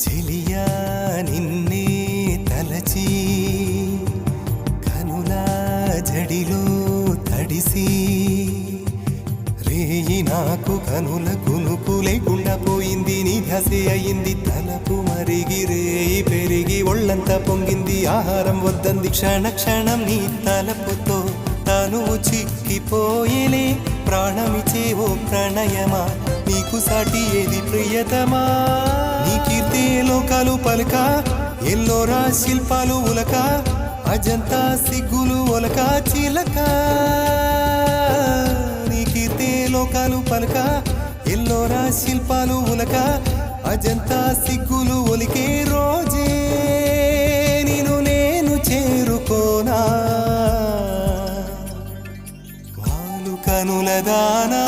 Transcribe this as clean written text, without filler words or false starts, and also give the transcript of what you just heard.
చెలియా నిన్నే తలచి కనులా జడిలో తడిసి రేయి నాకు కనుల కునుకు లేకుండా పోయింది నీ ధ్యాసే అయింది తలపు మరిగి రేయి పెరిగి ఒళ్ళంతా పొంగింది ఆహారం వద్దంది క్షణ క్షణం నీ తలపుతో తనువు చిక్కిపోయేలే ప్రాణమిచే ఓ ప్రణయమా నీకు సాటి ఏది ప్రియతమా నీ కీర్తే లోకాలు పలుక ఎల్లోరా శిల్పాలు ఉలక అజంతా సిగ్గులు ఒలక చిలక నీ కీర్తే లోకాలు పలుక ఎల్లోరా శిల్పాలు ఉలక అజంతా సిగ్గులు ఒలికే రోజే నిన్ను నేను చేరుకోనా వాలు కనుల దానా